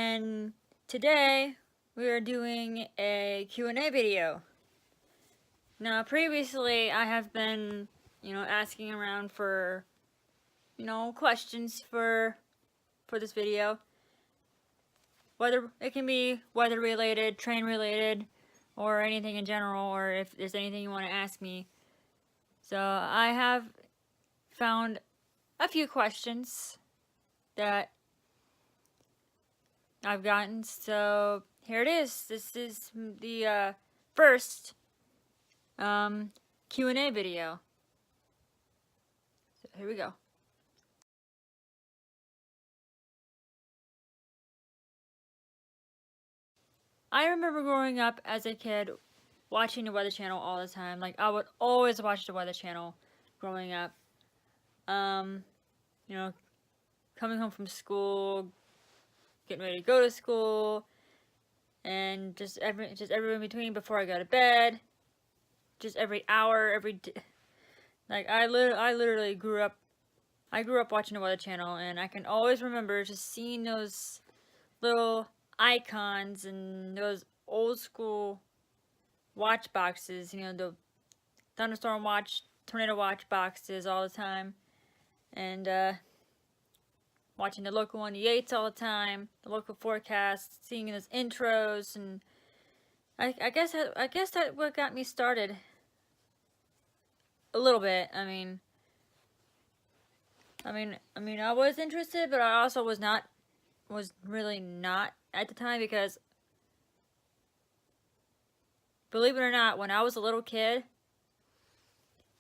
and today we are doing a Q&A video. Now previously I have been, asking around for, questions for this video. Whether it can be weather related, train related, or anything in general, or if there's anything you want to ask me. So I have found a few questions that I've gotten, so here it is. This is the first Q&A video. So here we go. I remember growing up as a kid watching the Weather Channel all the time. Like, I would always watch the Weather Channel growing up. Coming home from school, getting ready to go to school, and just every in between before I go to bed. Just every hour, every day. Like, I literally grew up watching the Weather Channel, and I can always remember just seeing those little icons and those old school watch boxes, the thunderstorm watch, tornado watch boxes all the time, and watching the local 1-8s all the time, the local forecasts, seeing those intros, and I guess that what got me started a little bit. I mean, I was interested, but I also was really not at the time, because believe it or not, when I was a little kid,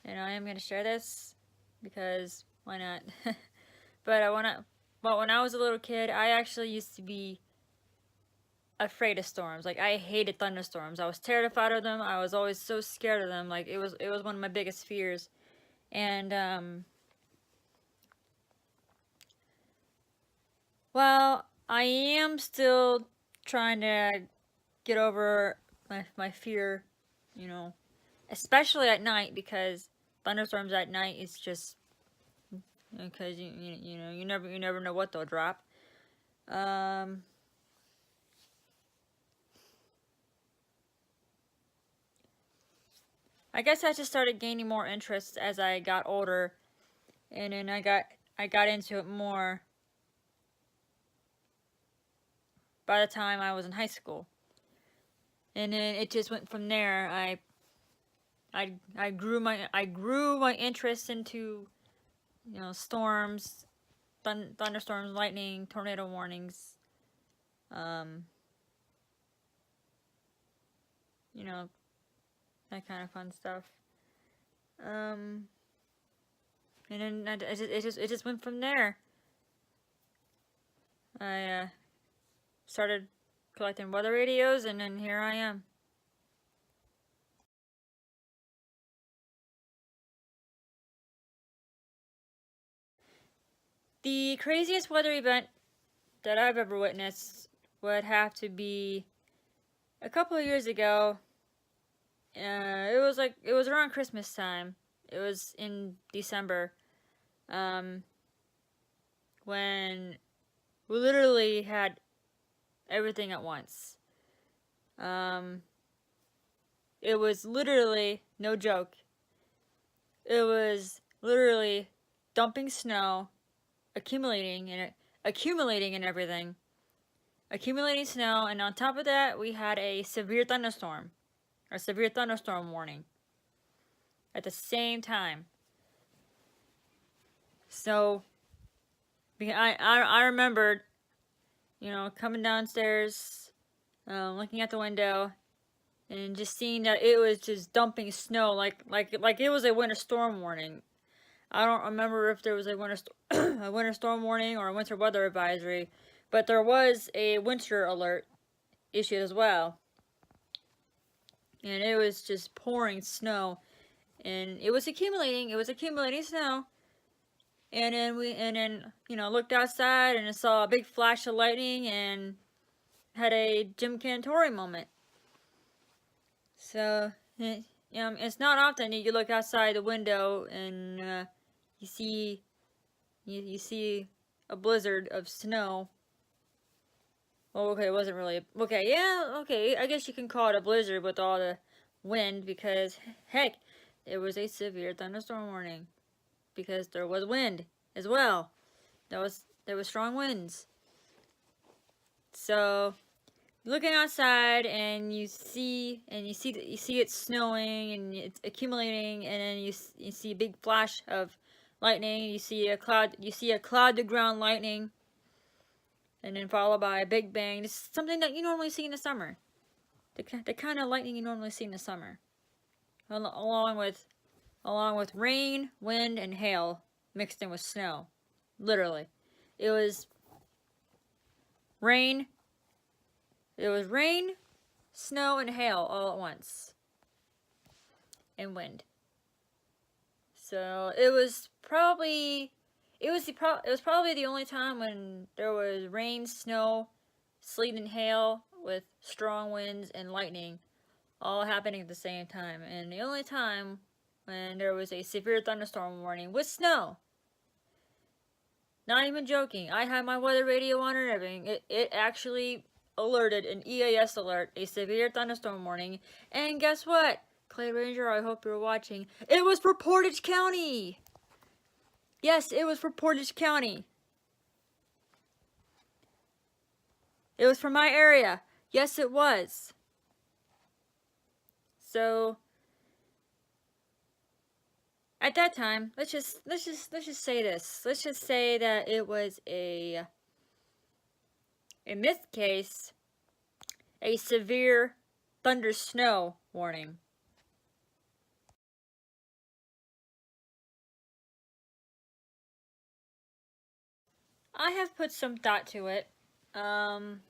and I am going to share this because why not? But when I was a little kid, I actually used to be afraid of storms. Like, I hated thunderstorms. I was terrified of them. I was always so scared of them. Like, it was one of my biggest fears. And well, I am still trying to get over my fear, especially at night, because thunderstorms at night is just because you never know what they'll drop. I guess I just started gaining more interest as I got older, and then I got into it more by the time I was in high school. And then it just went from there. I grew my interest into, storms, thunderstorms, lightning, tornado warnings, that kind of fun stuff. And then it just went from there. I started collecting weather radios, and then here I am. The craziest weather event that I've ever witnessed would have to be a couple of years ago. It was around Christmas time. It was in December, when we literally had everything at once. It was literally, no joke, it was literally dumping snow, accumulating and everything. Accumulating snow, and on top of that, we had a severe thunderstorm warning at the same time. So, I remembered, coming downstairs, looking at the window, and just seeing that it was just dumping snow like it was a winter storm warning. I don't remember if there was a winter storm warning or a winter weather advisory, but there was a winter alert issued as well. And it was just pouring snow, and it was accumulating snow. And then looked outside, and I saw a big flash of lightning and had a Jim Cantori moment. So, it's not often that you look outside the window and you see a blizzard of snow. Well, okay, it wasn't really, okay, yeah, okay, I guess you can call it a blizzard with all the wind, because, heck, it was a severe thunderstorm warning, because there was wind as well. There was strong winds. So, looking outside and you see it snowing and it's accumulating, and then you see a big flash of lightning. You see a cloud to ground lightning, and then followed by a big bang. This is something that you normally see in the summer. The kind of lightning you normally see in the summer, along with rain, wind, and hail mixed in with snow. Literally, it was rain. It was rain, snow, and hail all at once, and wind. So it was probably the only time when there was rain, snow, sleet, and hail with strong winds and lightning all happening at the same time, and the only time when there was a severe thunderstorm warning with snow. Not even joking. I had my weather radio on and everything. It actually alerted an EAS alert, a severe thunderstorm warning, and guess what? Clay Ranger, I hope you're watching. It was for Portage County! Yes, it was for Portage County. It was for my area. Yes, it was. So, at that time, let's just say this. Let's just say that it was in this case, a severe thunder snow warning. I have put some thought to it. I'm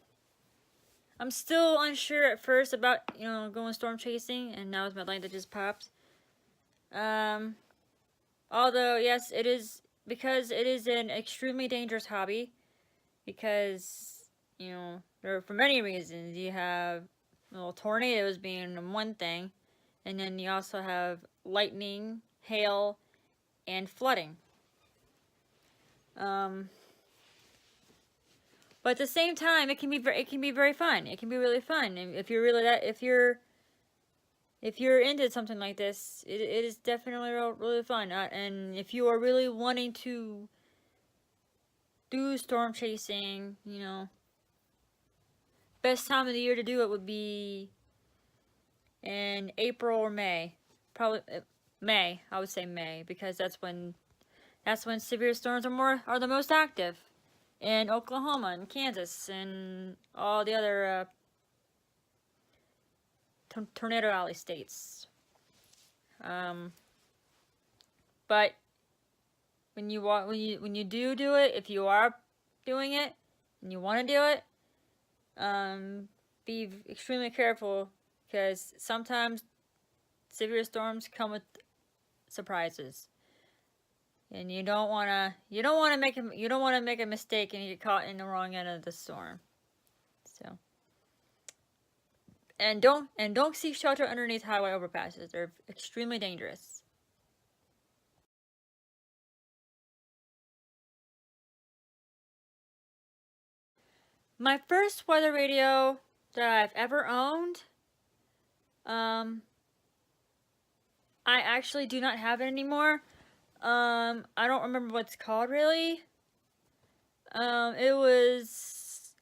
still unsure at first about, going storm chasing, and now it's my light that just popped. Although, yes, it is, because it is an extremely dangerous hobby, because, for many reasons. You have tornadoes being one thing, and then you also have lightning, hail, and flooding. But at the same time, it can be very fun. It can be really fun if you're into something like this. It is definitely really fun. And if you are really wanting to do storm chasing, best time of the year to do it would be in April or May. Probably May. I would say May, because that's when severe storms are the most active. In Oklahoma and Kansas and all the other Tornado Alley states. But when you do it, if you are doing it and you want to do it, be extremely careful, because sometimes severe storms come with surprises. And you don't want to make a mistake and get caught in the wrong end of the storm. So, and don't seek shelter underneath highway overpasses. They're extremely dangerous. My first weather radio that I've ever owned, I actually do not have it anymore. I don't remember what it's called, really. It was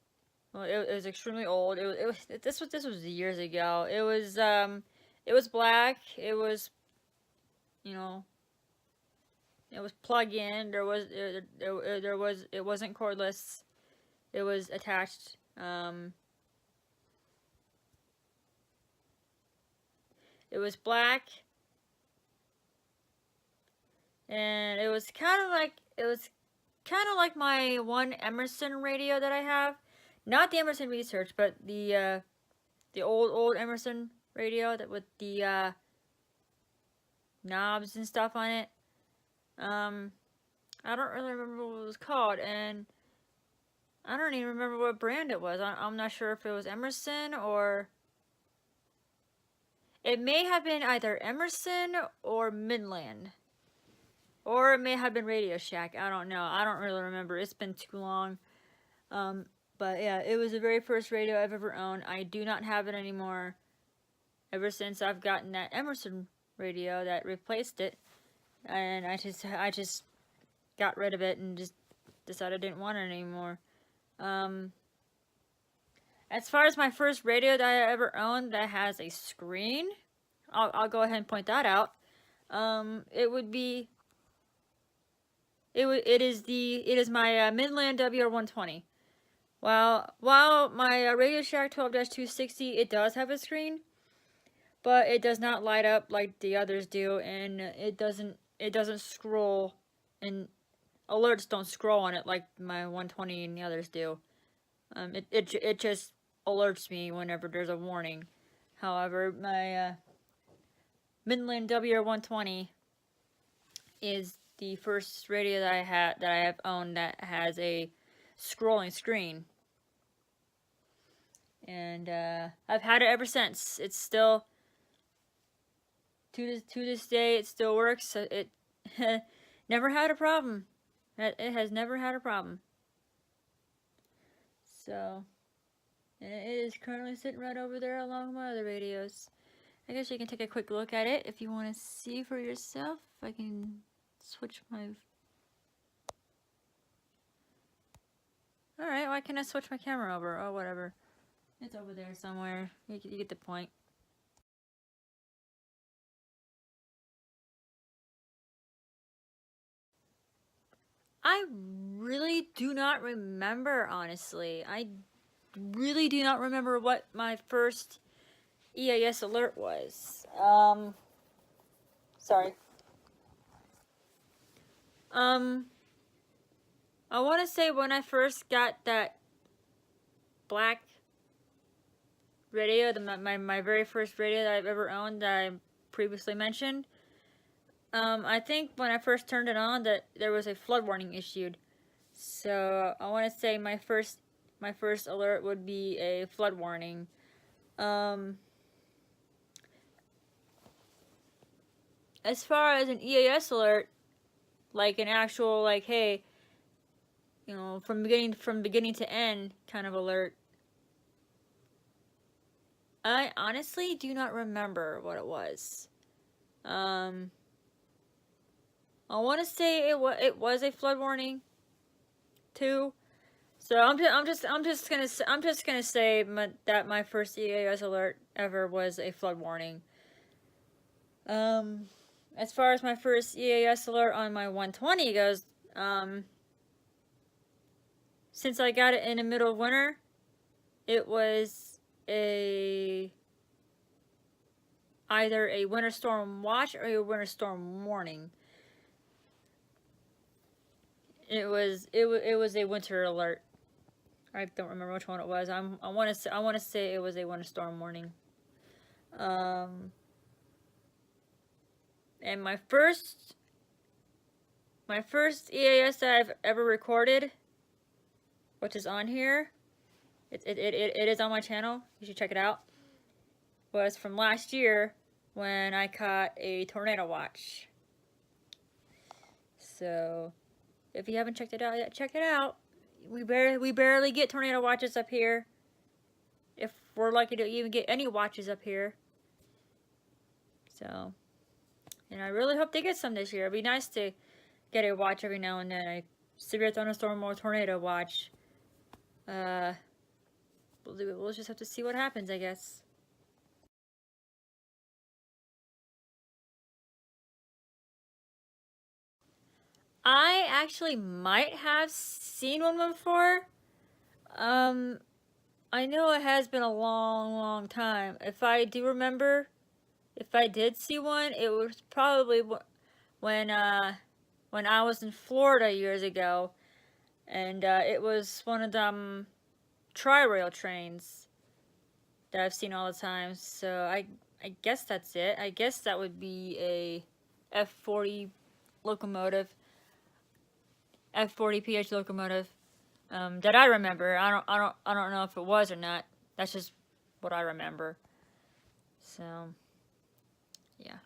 extremely old. This was years ago. It was black. It was, it was plug-in. It wasn't cordless. It was attached. It was black. And it was kind of like my one Emerson radio that I have. Not the Emerson Research, but the old Emerson radio that with the knobs and stuff on it. I don't really remember what it was called, and I don't even remember what brand it was. I'm not sure if it was Emerson, or it may have been either Emerson or Midland. Or it may have been Radio Shack. I don't know. I don't really remember. It's been too long. But But yeah, it was the very first radio I've ever owned. I do not have it anymore. Ever since I've gotten that Emerson radio that replaced it, and I just got rid of it and just decided I didn't want it anymore. As far as my first radio that I ever owned that has a screen, I'll go ahead and point that out. It is my Midland WR120. While my Radio Shack 12-260, it does have a screen, but it does not light up like the others do, and it doesn't scroll, and alerts don't scroll on it like my 120 and the others do. It just alerts me whenever there's a warning. However, my Midland WR120 is the first radio that I have owned that has a scrolling screen, and I've had it ever since. It's still to this day it still works. It never had a problem. It has never had a problem. So, and it is currently sitting right over there along with my other radios. I guess you can take a quick look at it if you want to see for yourself. I can switch my... Alright, why can't I switch my camera over? Oh, whatever. It's over there somewhere. You get the point. I really do not remember, honestly. I really do not remember what my first EAS alert was. Sorry. I want to say when I first got that black radio, my very first radio that I've ever owned that I previously mentioned, I think when I first turned it on that there was a flood warning issued. So I want to say my first alert would be a flood warning. As far as an EAS alert, like an actual, like, hey, you know, from beginning to end kind of alert, I honestly do not remember what it was. I want to say it was a flood warning too. So I'm just gonna say that my first EAS alert ever was a flood warning. As far as my first EAS alert on my 120 goes, since I got it in the middle of winter, it was either a winter storm watch or a winter storm warning. It was a winter alert. I don't remember which one it was. I want to say it was a winter storm warning. And my first EAS that I've ever recorded, which is on here, it is on my channel, you should check it out, was from last year when I caught a tornado watch. So if you haven't checked it out yet, check it out. We barely get tornado watches up here, if we're lucky to even get any watches up here. So, and I really hope they get some this year. It'd be nice to get a watch every now and then, a severe thunderstorm or tornado watch. We'll just have to see what happens, I guess. I actually might have seen one before. I know it has been a long time. If I do remember, if I did see one, it was probably when I was in Florida years ago, and it was one of them tri-rail trains that I've seen all the time. So I guess that's it. I guess that would be a F40 locomotive, F40 PH locomotive that I remember. I don't know if it was or not. That's just what I remember. So yeah.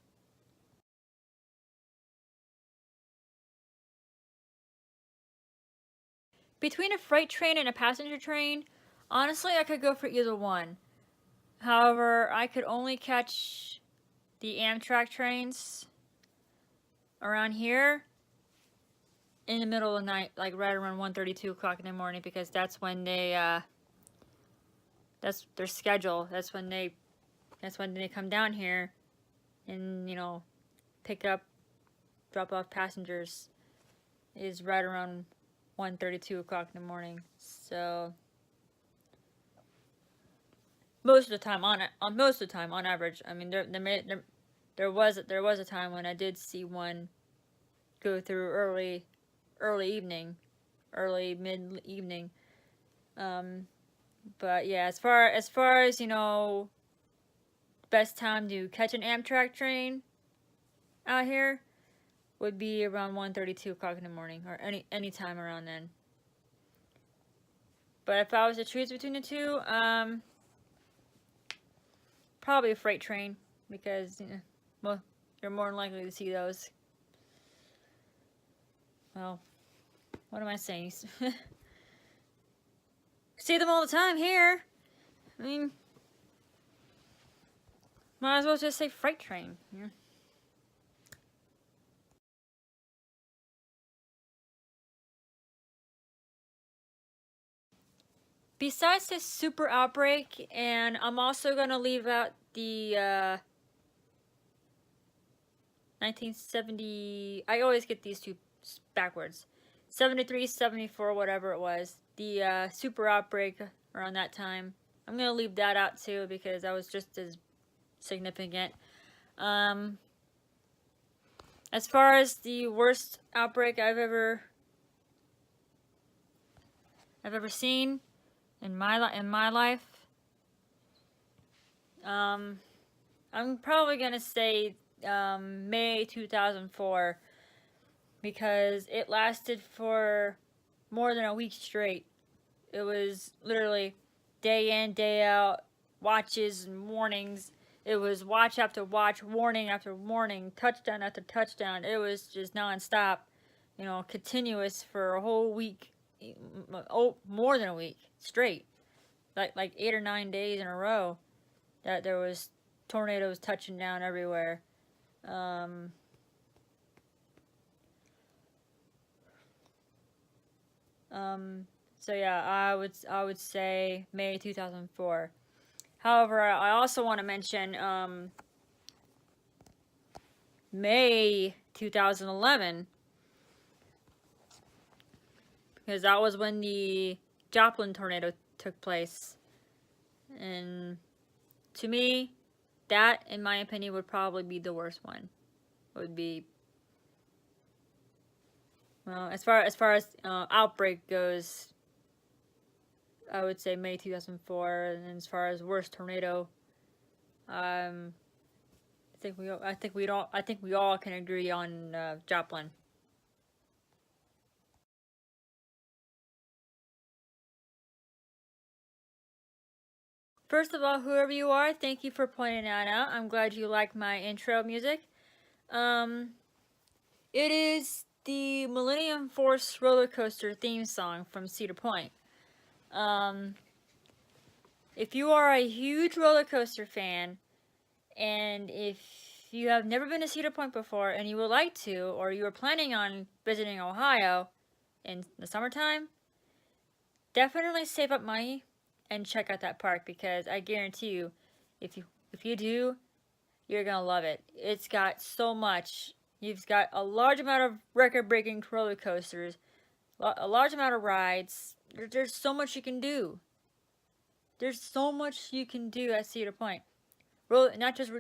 between a freight train and a passenger train, honestly, I could go for either one. However, I could only catch the Amtrak trains around here in the middle of the night, like right around 1:30, 2 o'clock in the morning, because that's when they, that's their schedule. That's when they come down here and, you know, pick up, drop off passengers, is right around 1:30, 2 o'clock in the morning. So most of the time, on average, I mean, there was a time when I did see one go through early mid evening. But yeah, as far as you know, best time to catch an Amtrak train out here would be around 1:30, 2 o'clock in the morning, or any time around then. But if I was to choose between the two, probably a freight train, because well, you're more than likely to see those. Well, what am I saying? See them all the time here. I mean, might as well just say freight train. Yeah. Besides this super outbreak, and I'm also going to leave out the 1970, I always get these two backwards, 73, 74, whatever it was, the super outbreak around that time. I'm going to leave that out too, because that was just as significant. As far as the worst outbreak I've ever seen in my life, I'm probably gonna say May 2004, because it lasted for more than a week straight. It was literally day in, day out, watches and warnings. It was watch after watch, warning after warning, touchdown after touchdown. It was just nonstop, you know, continuous for a whole week. Oh, more than a week straight, like 8 or 9 days in a row, that there was tornadoes touching down everywhere. So yeah, I would say May 2004. However, I also want to mention May 2011, because that was when the Joplin tornado took place. And to me, that, in my opinion, would probably be the worst one. It would be, well, as far as outbreak goes, I would say May 2004. And as far as worst tornado, I think we all can agree on Joplin. First of all, whoever you are, thank you for pointing that out. I'm glad you like my intro music. It is the Millennium Force roller coaster theme song from Cedar Point. If you are a huge roller coaster fan, and if you have never been to Cedar Point before and you would like to, or you are planning on visiting Ohio in the summertime, definitely save up money and check out that park, because I guarantee you, if you do, you're gonna love it. It's got so much. You've got a large amount of record-breaking roller coasters, a large amount of rides. There's so much you can do. There's so much you can do at Cedar Point. Not just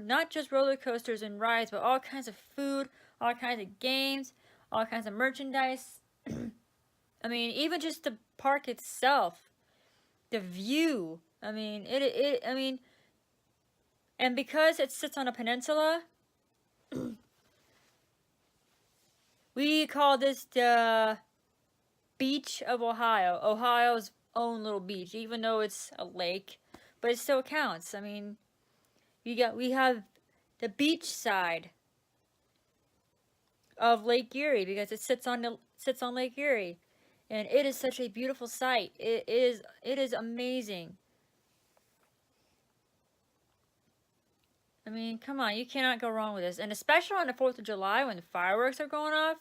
roller coasters and rides, but all kinds of food, all kinds of games, all kinds of merchandise. I mean, even just the park itself, the view. I mean, I mean, and because it sits on a peninsula, we call this the beach of Ohio. Ohio's own little beach, even though it's a lake, but it still counts. I mean, we have the beach side of Lake Erie, because it sits on Lake Erie, And it is such a beautiful sight. It is amazing. I mean, come on, you cannot go wrong with this. And especially on the 4th of July when the fireworks are going off,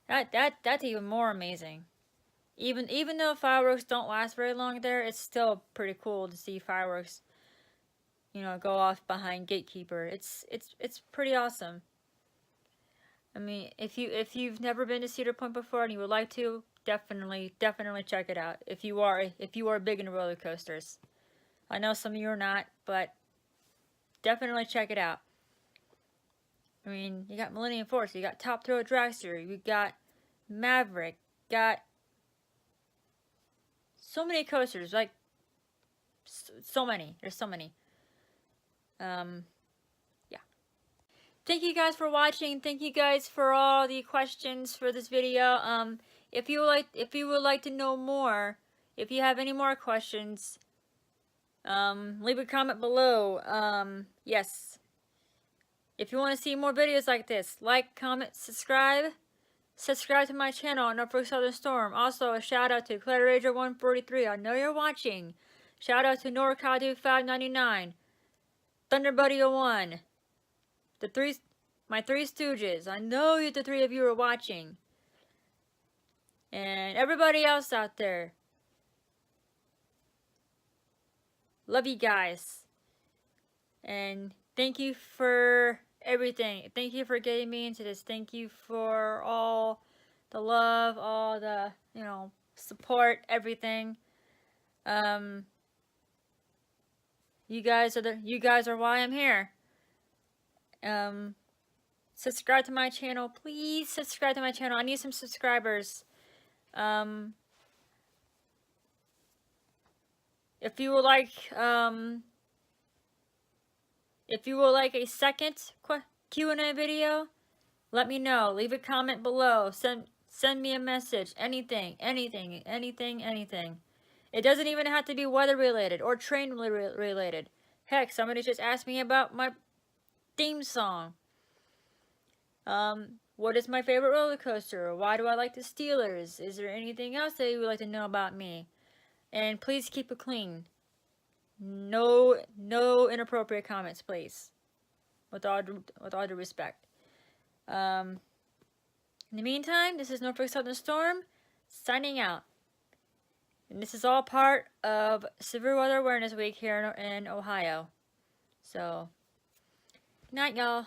that's even more amazing. Even though fireworks don't last very long there, it's still pretty cool to see fireworks, you know, go off behind Gatekeeper. It's pretty awesome. I mean, if you've never been to Cedar Point before and you would like to, definitely check it out. If you are big into roller coasters. I know some of you are not, but definitely check it out. I mean, you got Millennium Force, you got Top Thrill Dragster, you got Maverick, got so many coasters, like so many. There's so many. Yeah. Thank you guys for watching. Thank you guys for all the questions for this video. If you would like to know more, if you have any more questions, leave a comment below. Yes. If you want to see more videos like this, like, comment, subscribe. Subscribe to my channel on Outbreak Southern Storm. Also, a shout out to Claire Rager 143. I know you're watching. Shout out to Norcadu 599. Thunder Buddy 01. My three stooges. I know the three of you are watching. And everybody else out there. Love you guys. And thank you for everything. Thank you for getting me into this. Thank you for all the love, all the, you know, support, everything. You guys are why I'm here. Subscribe to my channel. Please subscribe to my channel. I need some subscribers. If you would like a second Q&A video, let me know. Leave a comment below. Send me a message. Anything. It doesn't even have to be weather related or train related. Heck, somebody just asked me about my theme song. What is my favorite roller coaster? Why do I like the Steelers? Is there anything else that you would like to know about me? And please keep it clean. No inappropriate comments, please. With all due respect. In the meantime, this is Norfolk Southern Storm, signing out. And this is all part of Severe Weather Awareness Week here in Ohio. So, good night, y'all.